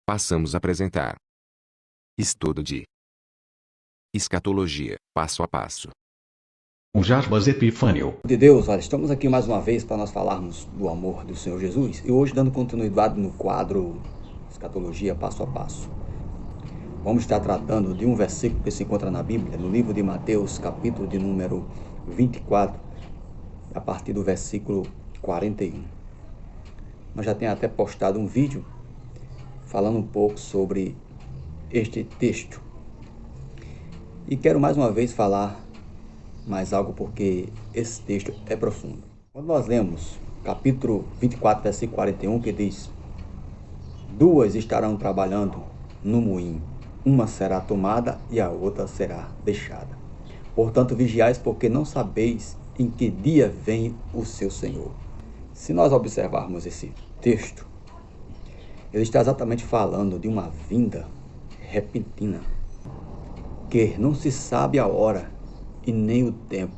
Passamos a apresentar Estudo de Escatologia, passo a passo. Com Jarbas Epifânio. De Deus, olha, estamos aqui mais uma vez para nós falarmos do amor do Senhor Jesus e hoje dando continuidade no quadro Escatologia passo a passo. Vamos estar tratando de um versículo que se encontra na Bíblia, no livro de Mateus, capítulo de número 24, a partir do versículo 41. Nós já temos até postado um vídeo falando um pouco sobre este texto. E quero mais uma vez falar mais algo porque esse texto é profundo. Quando nós lemos capítulo 24, versículo 41, que diz: duas estarão trabalhando no moinho, uma será tomada e a outra será deixada. Portanto, vigiais, porque não sabeis em que dia vem o seu Senhor. Se nós observarmos esse texto, ele está exatamente falando de uma vinda repentina, que não se sabe a hora e nem o tempo.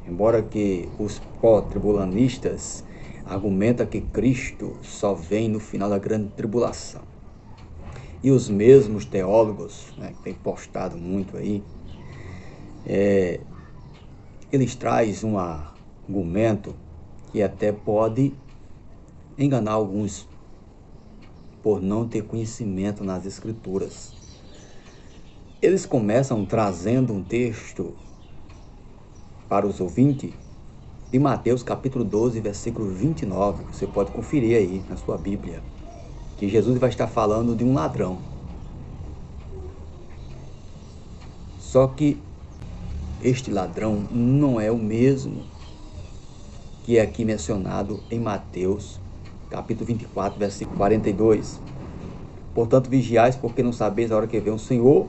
Embora que os pró-tribulanistas argumentam que Cristo só vem no final da grande tribulação. E os mesmos teólogos, que têm postado muito aí, eles trazem um argumento que até pode enganar alguns por não ter conhecimento nas Escrituras. Eles começam trazendo um texto para os ouvintes de Mateus capítulo 12, versículo 29, você pode conferir aí na sua Bíblia, que Jesus vai estar falando de um ladrão. Só que este ladrão não é o mesmo que é aqui mencionado em Mateus capítulo 24, versículo 42. Portanto, vigiais, porque não sabeis a hora que vem o Senhor.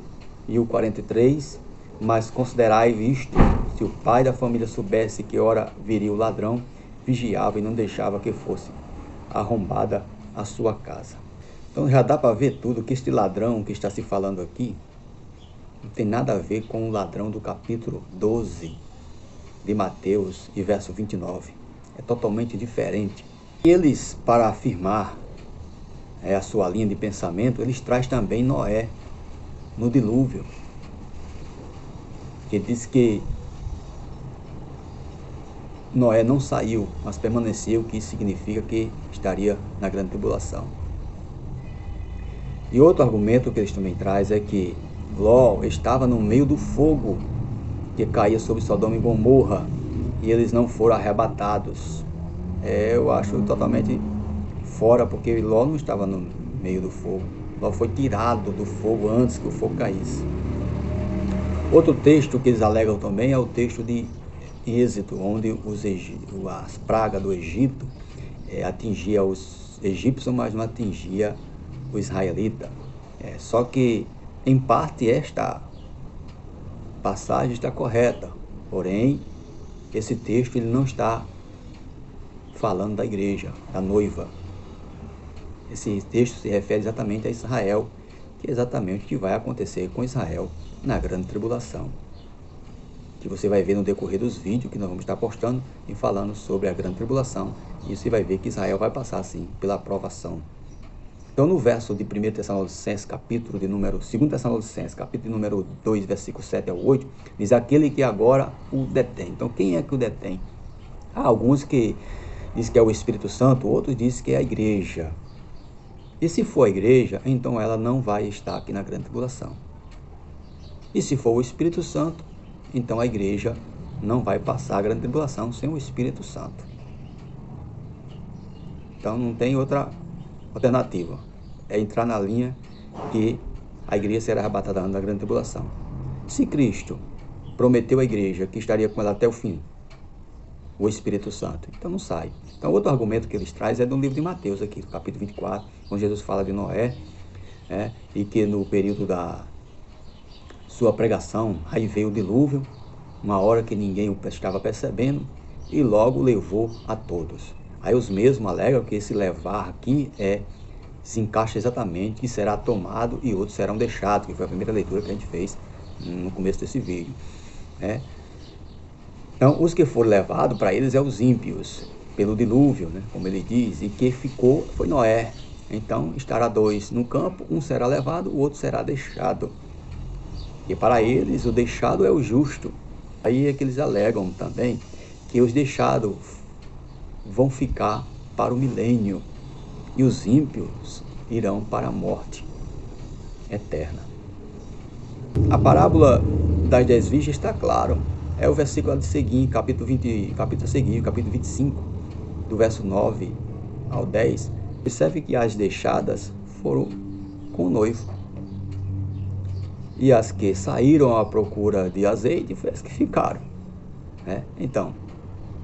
E o 43, mas considerai isto: se o pai da família soubesse que hora viria o ladrão, vigiava e não deixava que fosse arrombada a sua casa. Então já dá para ver tudo que este ladrão que está se falando aqui não tem nada a ver com o ladrão do capítulo 12 de Mateus e verso 29. É totalmente diferente. Eles, para afirmar a sua linha de pensamento, eles trazem também Noé no dilúvio, que diz que Noé não saiu, mas permaneceu, o que significa que estaria na grande tribulação. E outro argumento que eles também trazem é que Ló estava no meio do fogo que caía sobre Sodoma e Gomorra e eles não foram arrebatados. Eu acho totalmente fora, porque Ló não estava no meio do fogo. Ló foi tirado do fogo antes que o fogo caísse. Outro texto que eles alegam também é o texto de Êxodo, onde as pragas do Egito atingia os egípcios, mas não atingia os israelitas. Só que, em parte, esta passagem está correta. Porém, esse texto ele não está falando da igreja, da noiva. Esse texto se refere exatamente a Israel, que é exatamente o que vai acontecer com Israel na grande tribulação, que você vai ver no decorrer dos vídeos que nós vamos estar postando e falando sobre a grande tribulação, e você vai ver que Israel vai passar sim pela aprovação. Então no verso de 1 Tessalonicenses, capítulo de número 2 Tessalonicenses, capítulo de número 2, versículo 7 ao 8, diz: aquele que agora o detém. Então quem é que o detém? Há alguns que dizem que é o Espírito Santo, outros dizem que é a igreja. E se for a igreja, então ela não vai estar aqui na grande tribulação. E se for o Espírito Santo, então a igreja não vai passar a grande tribulação sem o Espírito Santo. Então não tem outra alternativa. É entrar na linha que a igreja será arrebatada na grande tribulação. Se Cristo prometeu à igreja que estaria com ela até o fim, o Espírito Santo, então não sai. Então outro argumento que eles trazem é do livro de Mateus aqui, do capítulo 24, onde Jesus fala de Noé, e que no período da sua pregação, aí veio o dilúvio, uma hora que ninguém o estava percebendo, e logo levou a todos. Aí os mesmos alegam que esse levar aqui se encaixa exatamente que será tomado e outros serão deixados, que foi a primeira leitura que a gente fez no começo desse vídeo. Então, os que foram levados para eles os ímpios, pelo dilúvio, como ele diz, e que ficou, foi Noé. Então estará dois no campo, um será levado, o outro será deixado. E para eles o deixado é o justo. Aí é que eles alegam também que os deixados vão ficar para o milênio e os ímpios irão para a morte eterna. A parábola das 10 virgens está claro. É o versículo a seguir, capítulo 25, do verso 9 ao 10. Observe que as deixadas foram com o noivo. E as que saíram à procura de azeite foi as que ficaram. Então,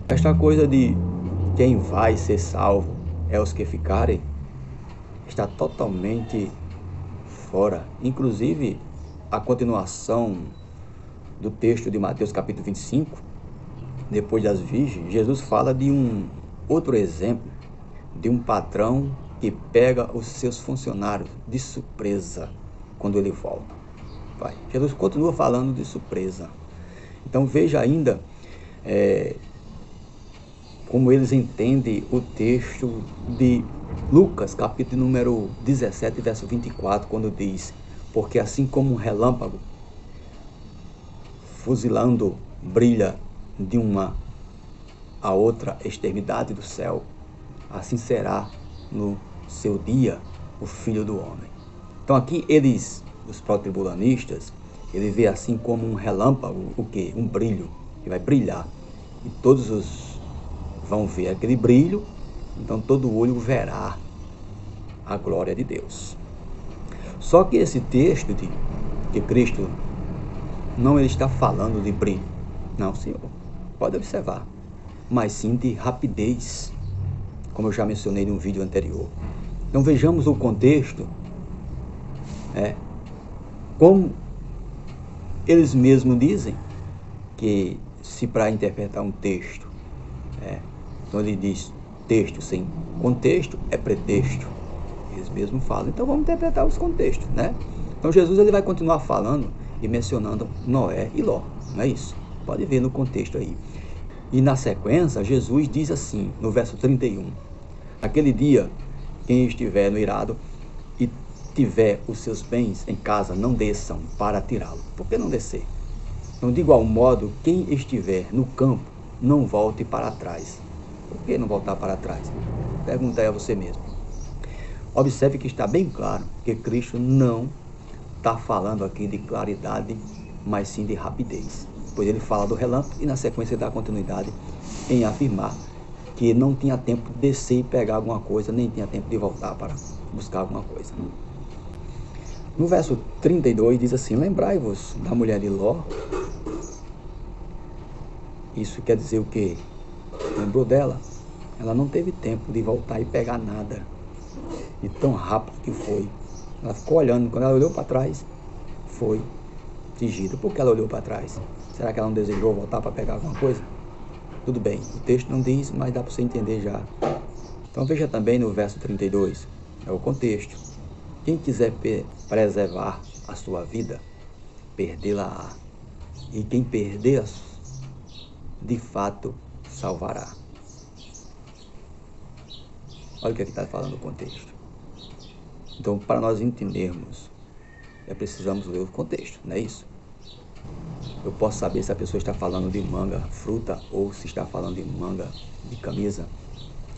esta coisa de quem vai ser salvo é os que ficarem, está totalmente fora. Inclusive, a continuação do texto de Mateus capítulo 25, depois das virgens, Jesus fala de um outro exemplo, de um patrão que pega os seus funcionários de surpresa quando ele volta. Jesus continua falando de surpresa. Então veja ainda como eles entendem o texto de Lucas, capítulo número 17, verso 24, quando diz: porque assim como um relâmpago fuzilando brilha de uma a outra extremidade do céu, assim será no seu dia o Filho do Homem. Então aqui os pró-tribulanistas, ele vê assim como um relâmpago, o quê? Um brilho, que vai brilhar. E todos vão ver aquele brilho, então todo olho verá a glória de Deus. Só que esse texto de que Cristo não ele está falando de brilho, não, Senhor, pode observar, mas sim de rapidez, como eu já mencionei no vídeo anterior. Então vejamos o contexto, como eles mesmos dizem que se para interpretar um texto, então ele diz texto sem contexto é pretexto. Eles mesmos falam, então vamos interpretar os contextos, Então Jesus ele vai continuar falando e mencionando Noé e Ló, não é isso? Pode ver no contexto aí. E na sequência, Jesus diz assim, no verso 31, aquele dia, quem estiver no eirado e tiver os seus bens em casa, não desçam para tirá-lo. Por que não descer? Então, de igual modo, quem estiver no campo, não volte para trás. Por que não voltar para trás? Pergunta aí a você mesmo. Observe que está bem claro que Cristo não está falando aqui de claridade, mas sim de rapidez. Pois ele fala do relâmpago e na sequência dá continuidade em afirmar que não tinha tempo de descer e pegar alguma coisa, nem tinha tempo de voltar para buscar alguma coisa. No verso 32 diz assim: lembrai-vos da mulher de Ló. Isso quer dizer o quê? Lembrou dela? Ela não teve tempo de voltar e pegar nada. E tão rápido que foi. Ela ficou olhando, quando ela olhou para trás, foi atingida. Por que ela olhou para trás? Será que ela não desejou voltar para pegar alguma coisa? Tudo bem, o texto não diz, mas dá para você entender já. Então veja também no verso 32, é o contexto. Quem quiser preservar a sua vida, perdê-la-á. E quem perder, de fato, salvará. Olha o que está falando o contexto. Então, para nós entendermos, precisamos ler o contexto, não é isso? Eu posso saber se a pessoa está falando de manga, fruta, ou se está falando de manga, de camisa,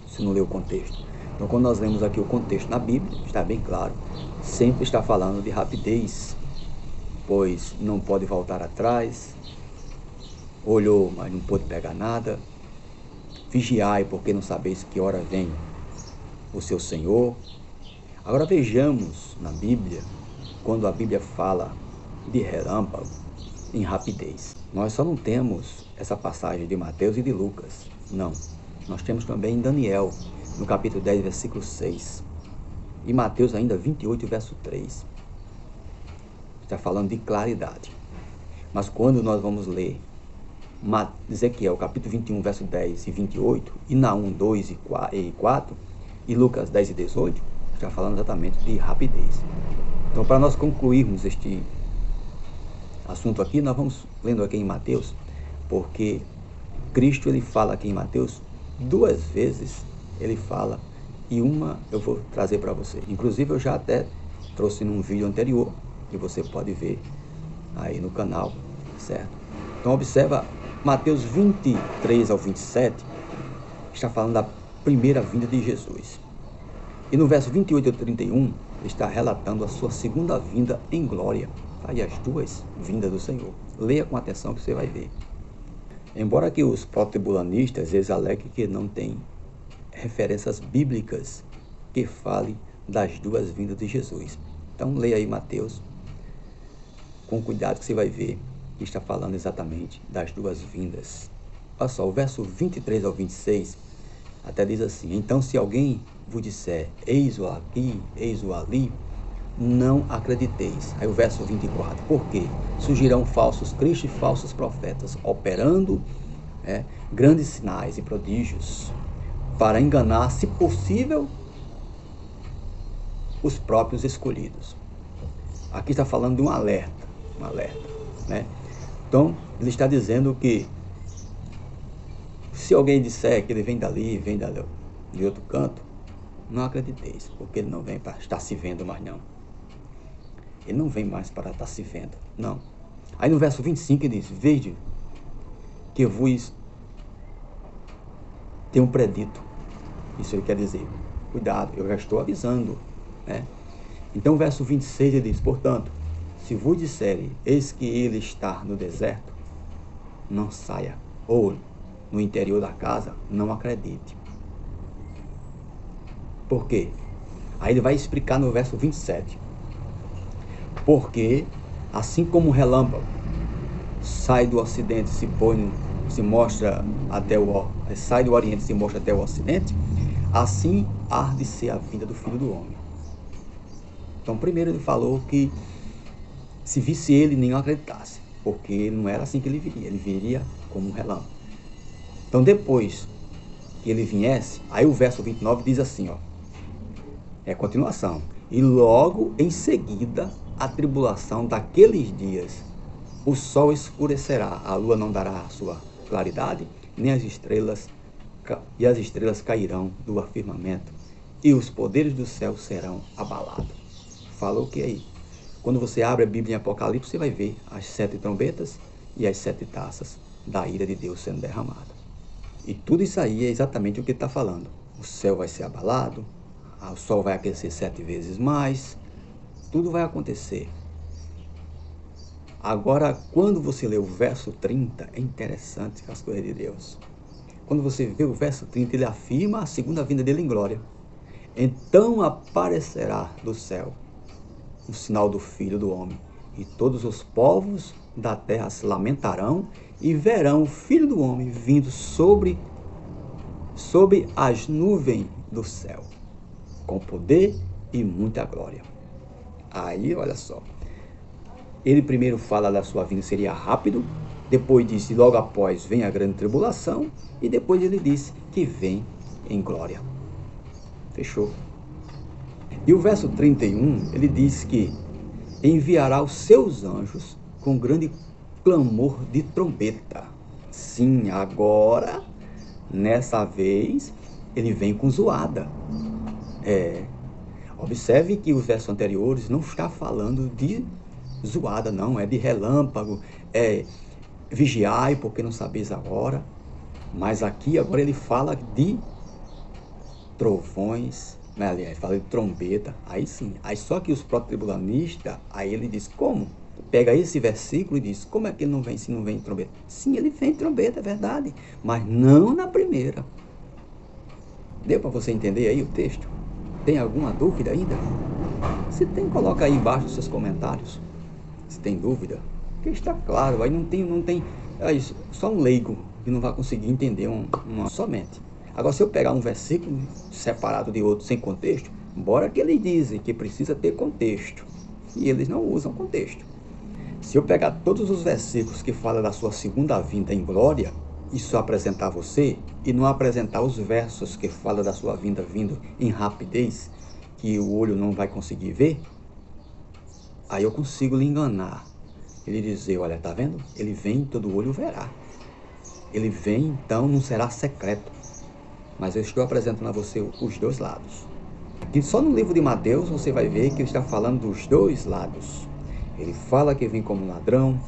se não ler o contexto. Então, quando nós lemos aqui o contexto na Bíblia, está bem claro, sempre está falando de rapidez, pois não pode voltar atrás, olhou, mas não pôde pegar nada, vigiai, porque não sabeis que hora vem o seu Senhor. Agora vejamos na Bíblia, quando a Bíblia fala de relâmpago, em rapidez. Nós só não temos essa passagem de Mateus e de Lucas, não. Nós temos também em Daniel, no capítulo 10, versículo 6. E Mateus ainda 28, verso 3. Está falando de claridade. Mas quando nós vamos ler Ezequiel, capítulo 21, verso 10 e 28, e Naum 2 e 4, e Lucas 10 e 18, está falando exatamente de rapidez. Então, para nós concluirmos este assunto aqui, nós vamos lendo aqui em Mateus, porque Cristo ele fala aqui em Mateus 2 vezes, ele fala e uma eu vou trazer para você. Inclusive eu já até trouxe num vídeo anterior, que você pode ver aí no canal, certo? Então observa Mateus 23 ao 27, está falando da primeira vinda de Jesus. E no verso 28 ao 31, está relatando a sua segunda vinda em glória. Aí as duas vindas do Senhor. Leia com atenção que você vai ver. Embora que os pró-tribulanistas, eles aleguem que não tem referências bíblicas que falem das duas vindas de Jesus. Então leia aí Mateus, com cuidado que você vai ver que está falando exatamente das duas vindas. Olha só, o verso 23 ao 26 até diz assim: então se alguém vos disser, eis-o aqui, eis-o ali, não acrediteis. Aí o verso 24, porque surgirão falsos cristos e falsos profetas, operando grandes sinais e prodígios, para enganar, se possível, os próprios escolhidos. Aqui está falando de um alerta, né? Então, ele está dizendo que se alguém disser que ele vem dali, vem de outro canto, não acrediteis, porque ele não vem para estar se vendo mais não. Ele não vem mais para estar se vendo, não. Aí no verso 25 ele diz, vede que vos tenho predito. Isso ele quer dizer, cuidado, eu já estou avisando, né? Então o verso 26 ele diz, portanto, se vos disserem, eis que ele está no deserto, não saia, ou no interior da casa, não acredite. Por quê? Aí ele vai explicar no verso 27. Porque, assim como o relâmpago sai do ocidente, se mostra até sai do oriente e se mostra até o ocidente, assim há de ser a vinda do Filho do Homem. Então, primeiro ele falou que se visse ele, nem acreditasse, porque não era assim que ele viria como um relâmpago. Então, depois que ele viesse, aí o verso 29 diz assim, ó, é continuação, e logo em seguida a tribulação daqueles dias, o sol escurecerá, a lua não dará a sua claridade, nem as estrelas cairão do firmamento, e os poderes do céu serão abalados. Falou o que aí? Quando você abre a Bíblia em Apocalipse, você vai ver as 7 trombetas e as 7 taças da ira de Deus sendo derramada. E tudo isso aí é exatamente o que está falando. O céu vai ser abalado, o sol vai aquecer 7 vezes mais, tudo vai acontecer. Agora, quando você lê o verso 30, é interessante as coisas de Deus. Quando você vê o verso 30, ele afirma a segunda vinda dele em glória. Então aparecerá do céu o sinal do Filho do Homem, e todos os povos da terra se lamentarão e verão o Filho do Homem vindo sobre as nuvens do céu, com poder e muita glória. Aí, olha só, ele primeiro fala da sua vinda seria rápido, depois disse logo após vem a grande tribulação, e depois ele disse que vem em glória. Fechou. E o verso 31, ele diz que enviará os seus anjos com grande clamor de trombeta. Sim, agora, nessa vez, ele vem com zoada. Observe que os versos anteriores não está falando de zoada, não, é de relâmpago, vigiai porque não sabeis a hora. Mas aqui agora ele fala de trovões, né? Aliás, fala de trombeta, aí sim. Aí só que os pró-tribulanistas, aí ele diz como? Pega esse versículo e diz, como é que ele não vem se não vem trombeta? Sim, ele vem trombeta, é verdade, mas não na primeira. Deu para você entender aí o texto? Tem alguma dúvida ainda? Se tem, coloca aí embaixo nos seus comentários. Se tem dúvida, porque está claro, aí não tem só um leigo que não vai conseguir entender somente. Agora, se eu pegar um versículo separado de outro sem contexto, embora que eles dizem que precisa ter contexto, e eles não usam contexto. Se eu pegar todos os versículos que falam da sua segunda vinda em glória, e só apresentar você, e não apresentar os versos que falam da sua vinda vindo em rapidez, que o olho não vai conseguir ver, aí eu consigo lhe enganar. Ele dizer, olha, tá vendo? Ele vem, todo olho verá. Ele vem, então não será secreto. mas eu estou apresentando a você os dois lados. Aqui só no livro de Mateus você vai ver que ele está falando dos dois lados. Ele fala que vem como ladrão,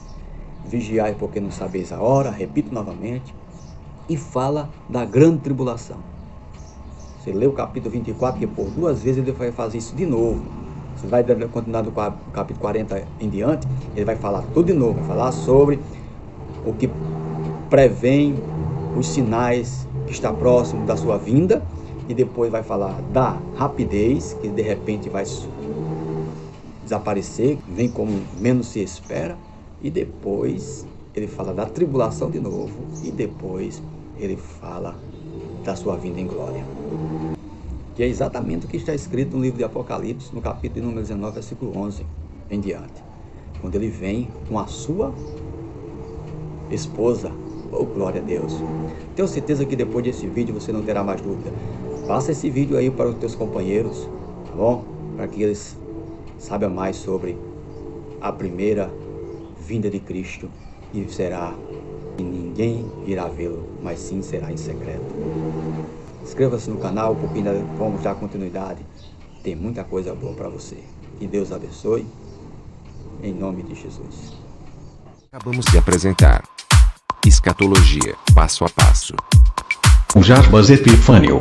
vigiai porque não sabeis a hora, repito novamente, e fala da grande tribulação. Você lê o capítulo 24, que por 2 vezes ele vai fazer isso de novo. Você vai continuar do capítulo 40 em diante, ele vai falar tudo de novo, vai falar sobre o que prevém os sinais que está próximo da sua vinda, e depois vai falar da rapidez, que de repente vai desaparecer, vem como menos se espera, e depois ele fala da tribulação de novo, e depois ele fala da sua vinda em glória. Que é exatamente o que está escrito no livro de Apocalipse, no capítulo de número 19, versículo 11 em diante, quando ele vem com a sua esposa. Oh, glória a Deus! Tenho certeza que depois desse vídeo você não terá mais dúvida. Passa esse vídeo aí para os teus companheiros, tá bom? Para que eles saibam mais sobre a primeira vinda de Cristo, e será que ninguém irá vê-lo, mas sim será em secreto. Inscreva-se no canal porque ainda vamos dar continuidade. Tem muita coisa boa para você. Que Deus abençoe, em nome de Jesus. Acabamos de apresentar Escatologia, passo a passo. O Jarbas Epifânio.